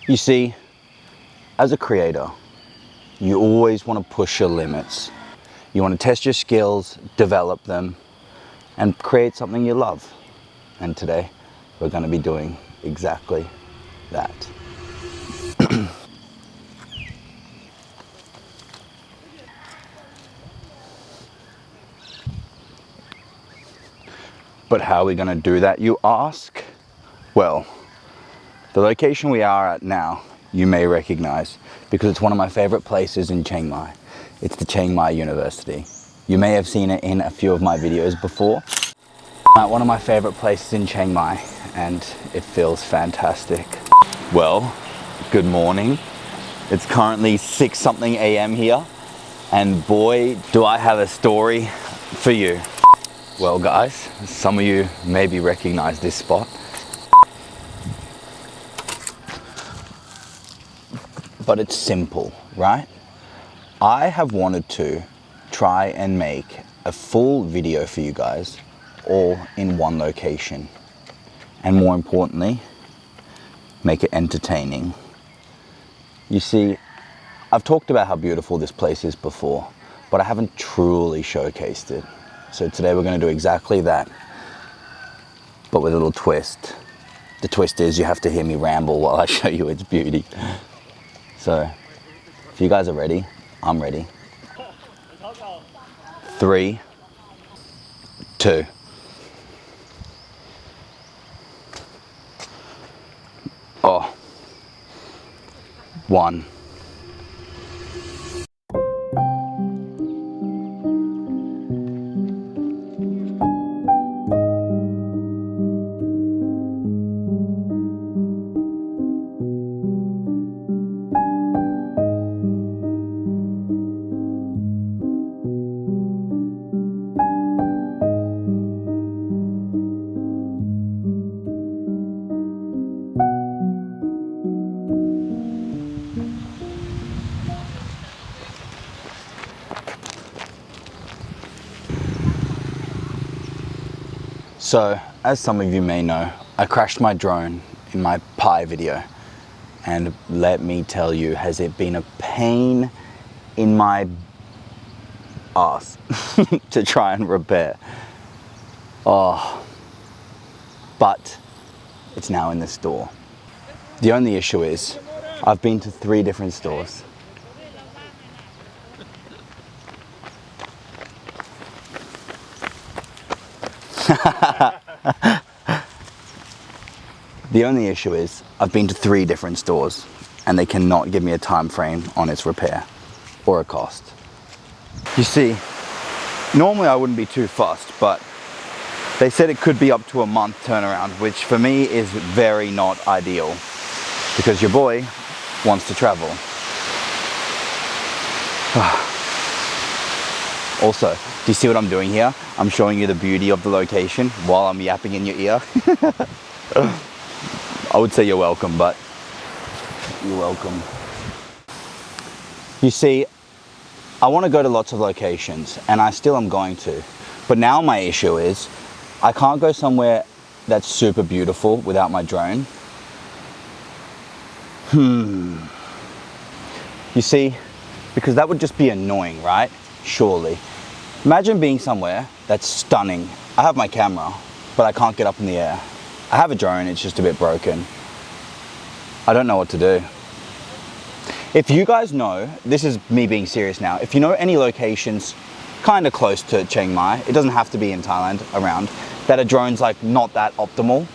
You see, as a creator, you always want to push your limits. You want to test your skills, develop them, and create something you love. And today, we're going to be doing exactly that. But how are we going to do that, you ask? Well, the location we are at now, you may recognize because it's one of my favorite places in Chiang Mai. It's the Chiang Mai University. You may have seen it in a few of my videos before. One of my favorite places in Chiang Mai, and it feels fantastic. Well, good morning. It's currently 6 something a.m. here, and boy, do I have a story for you. Well guys, some of you maybe recognize this spot. But it's simple, right? I have wanted to try and make a full video for you guys, all in one location. And more importantly, make it entertaining. You see, I've talked about how beautiful this place is before, but I haven't truly showcased it. So today we're going to do exactly that, but with a little twist. The twist is you have to hear me ramble while I show you its beauty. So, if you guys are ready, I'm ready. 3, 2. Oh. 1. So, as some of you may know, I crashed my drone in my pie video. And let me tell you, has it been a pain in my ass to try and repair. Oh, but it's now in the store. The only issue is, I've been to 3 different stores. The only issue is, I've been to 3 different stores and they cannot give me a time frame on its repair or a cost. You see, normally I wouldn't be too fussed, but they said it could be up to a month turnaround, which for me is very not ideal because your boy wants to travel. Also, do you see what I'm doing here? I'm showing you the beauty of the location while I'm yapping in your ear. I would say you're welcome, but you're welcome. You see, I want to go to lots of locations, and I still am going to. But now my issue is, I can't go somewhere that's super beautiful without my drone. You see, because that would just be annoying, right? Surely. Imagine being somewhere that's stunning. I have my camera, but I can't get up in the air. I have a drone, it's just a bit broken. I don't know what to do. If you guys know, this is me being serious now, if you know any locations kind of close to Chiang Mai, it doesn't have to be in Thailand, around, that a drone's like not that optimal,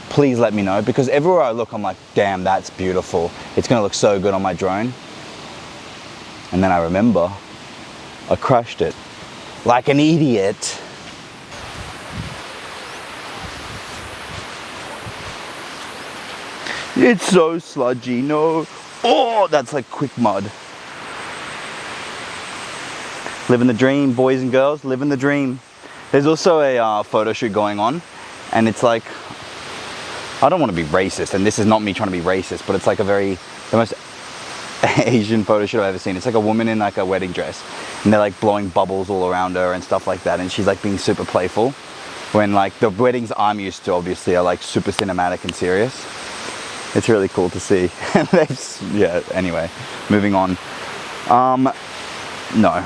please let me know, because everywhere I look I'm like, damn, that's beautiful. It's gonna look so good on my drone. And then I remember, I crushed it like an idiot. It's so sludgy, no. Oh, that's like quick mud. Living the dream, boys and girls, living the dream. There's also a photo shoot going on, and it's like, I don't want to be racist, and this is not me trying to be racist, but it's like the most Asian photo shoot I've ever seen. It's like a woman in like a wedding dress, and they're like blowing bubbles all around her and stuff like that, and she's like being super playful, when like the weddings I'm used to obviously are like super cinematic and serious. It's really cool to see. Yeah, anyway, moving on. No.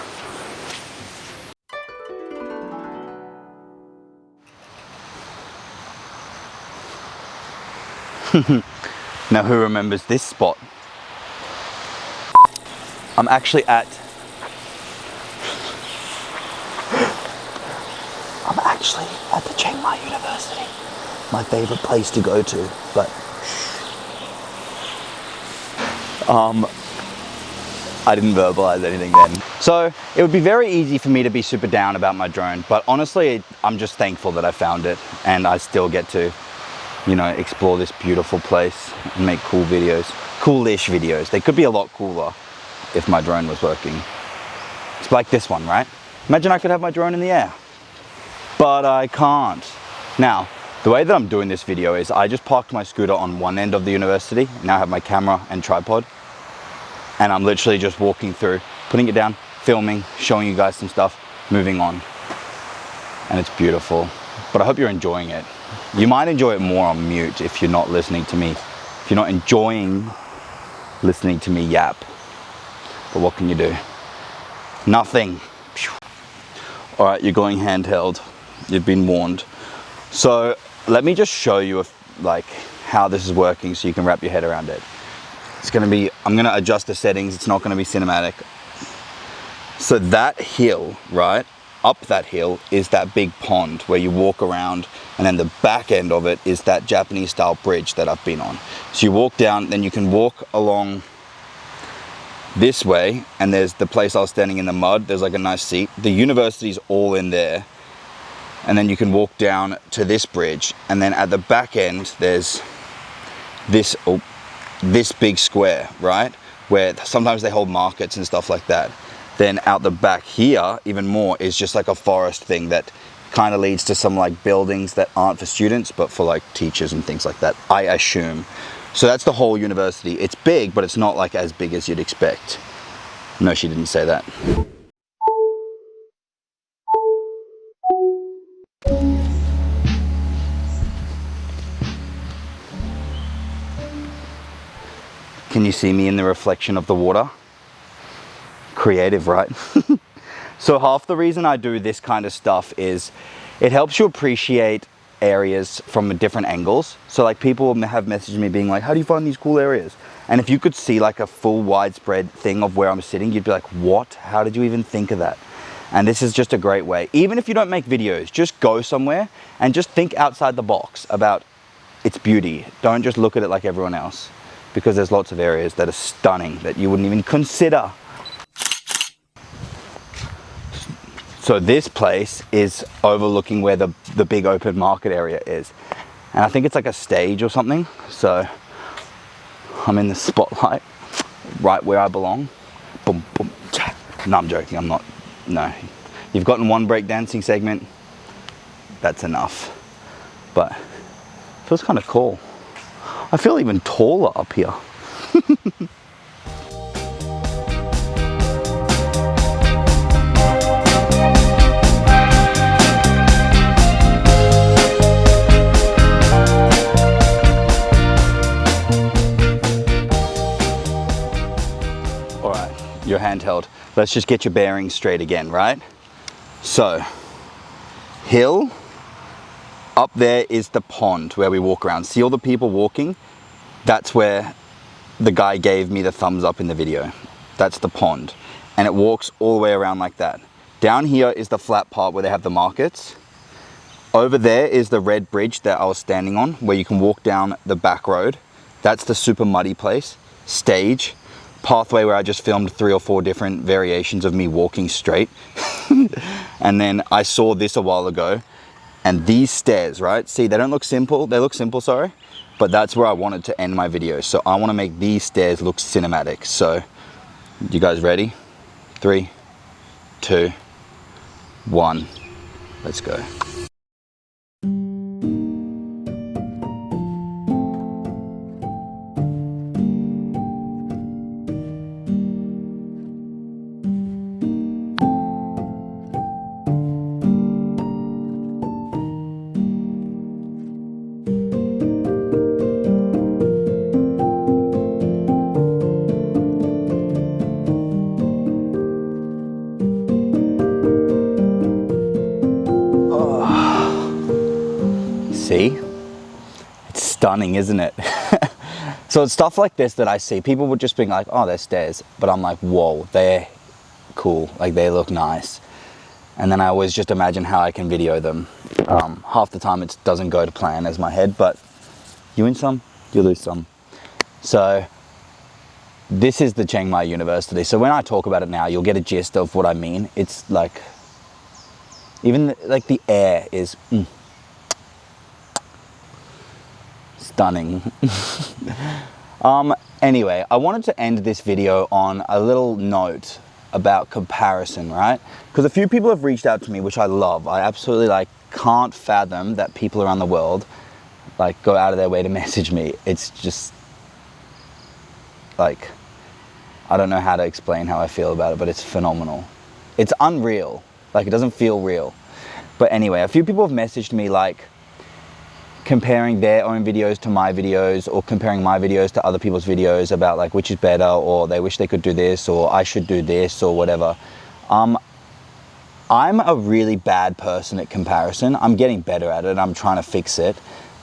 Now who remembers this spot? I'm actually at the Chiang Mai University. My favorite place to go to, but I didn't verbalize anything then. So it would be very easy for me to be super down about my drone, but honestly, I'm just thankful that I found it and I still get to, you know, explore this beautiful place and make cool videos, coolish videos. They could be a lot cooler if my drone was working. It's like this one, right? Imagine I could have my drone in the air, but I can't. Now, the way that I'm doing this video is I just parked my scooter on one end of the university. Now I have my camera and tripod, and I'm literally just walking through, putting it down, filming, showing you guys some stuff, moving on. And it's beautiful, but I hope you're enjoying it. You might enjoy it more on mute if you're not listening to me, if you're not enjoying listening to me yap. But what can you do? Nothing. All right, you're going handheld. You've been warned. So let me just show you like how this is working so you can wrap your head around it. It's gonna be, I'm gonna adjust the settings. It's not gonna be cinematic. So that hill, right? Up that hill is that big pond where you walk around, and then the back end of it is that Japanese style bridge that I've been on. So you walk down, then you can walk along this way, and there's the place I was standing in the mud. There's like a nice seat. The university's all in there. And then you can walk down to this bridge, and then at the back end there's this big square, right, where sometimes they hold markets and stuff like that. Then out the back here, even more, is just like a forest thing that kind of leads to some like buildings that aren't for students but for like teachers and things like that, I assume. So that's the whole university. It's big, but it's not like as big as you'd expect. No, she didn't say that. Can you see me in the reflection of the water? Creative, right? So half the reason I do this kind of stuff is it helps you appreciate areas from different angles. So like people have messaged me being like, how do you find these cool areas? And if you could see like a full widespread thing of where I'm sitting, you'd be like, what? How did you even think of that? And this is just a great way. Even if you don't make videos, just go somewhere and just think outside the box about its beauty. Don't just look at it like everyone else, because there's lots of areas that are stunning that you wouldn't even consider. So this place is overlooking where the big open market area is. And I think it's like a stage or something. So I'm in the spotlight, right where I belong. Boom, boom, cha. No, I'm joking, I'm not. No. You've gotten one breakdancing segment, that's enough. But it feels kind of cool. I feel even taller up here. All right, you're handheld. Let's just get your bearings straight again, right? So, hill. Up there is the pond where we walk around. See all the people walking? That's where the guy gave me the thumbs up in the video. That's the pond. And it walks all the way around like that. Down here is the flat part where they have the markets. Over there is the red bridge that I was standing on, where you can walk down the back road. That's the super muddy place. Stage. Pathway where I just filmed 3 or 4 different variations of me walking straight. And then I saw this a while ago. And these stairs, right? See, they don't look simple. They look simple, sorry. But that's where I wanted to end my video. So I want to make these stairs look cinematic. So, you guys ready? 3, 2, 1. Let's go. See? It's stunning, isn't it? So it's stuff like this that I see. People would just be like, oh, they're stairs. But I'm like, whoa, they're cool. Like, they look nice. And then I always just imagine how I can video them. Half the time it doesn't go to plan as my head, but you win some, you lose some. So this is the Chiang Mai University. So when I talk about it now, you'll get a gist of what I mean. It's like, even like the air is stunning. Anyway, I wanted to end this video on a little note about comparison, right? Because a few people have reached out to me, which I love. I absolutely like can't fathom that people around the world like go out of their way to message me. It's just like, I don't know how to explain how I feel about it, but it's phenomenal. It's unreal. Like, it doesn't feel real. But anyway, a few people have messaged me like comparing their own videos to my videos, or comparing my videos to other people's videos about like which is better, or they wish they could do this, or I should do this, or whatever. I'm a really bad person at comparison. I'm getting better at it. I'm trying to fix it.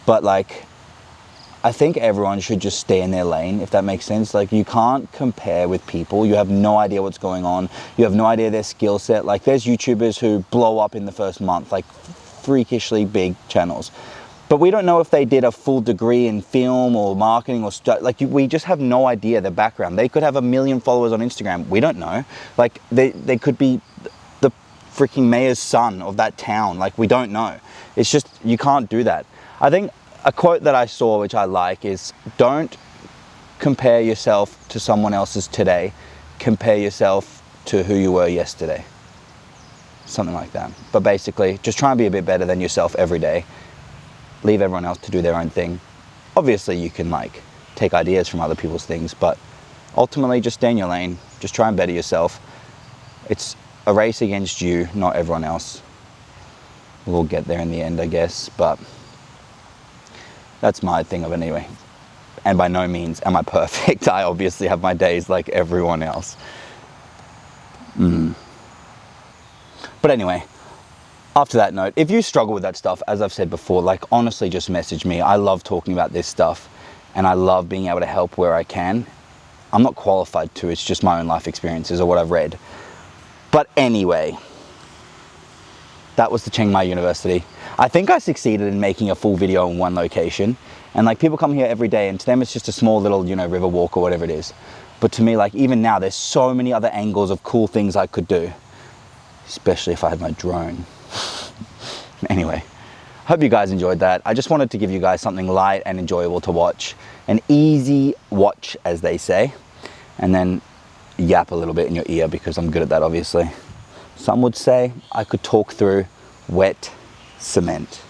But like, I think everyone should just stay in their lane, if that makes sense. Like, you can't compare with people. You have no idea what's going on. You have no idea their skill set. Like, there's YouTubers who blow up in the first month, like freakishly big channels. But we don't know if they did a full degree in film or marketing or we just have no idea the background. They could have 1 million followers on Instagram. We don't know. Like, they could be the freaking mayor's son of that town. Like, we don't know. It's just, you can't do that. I think a quote that I saw, which I like, is don't compare yourself to someone else's today. Compare yourself to who you were yesterday. Something like that. But basically, just try and be a bit better than yourself every day. Leave everyone else to do their own thing. Obviously, you can like take ideas from other people's things, but ultimately just stay in your lane. Just try and better yourself. It's a race against you, not everyone else. We'll get there in the end, I guess, but that's my thing of it anyway. And by no means am I perfect. I obviously have my days like everyone else. But anyway, after that note, if you struggle with that stuff, as I've said before, like, honestly, just message me. I love talking about this stuff, and I love being able to help where I can. I'm not qualified to, it's just my own life experiences or what I've read. But anyway, that was the Chiang Mai University. I think I succeeded in making a full video in one location, and like, people come here every day, and to them it's just a small little, you know, river walk or whatever it is. But to me, like, even now, there's so many other angles of cool things I could do, especially if I had my drone. Anyway, hope you guys enjoyed that. I just wanted to give you guys something light and enjoyable to watch. An easy watch, as they say. And then yap a little bit in your ear, because I'm good at that, obviously. Some would say I could talk through wet cement.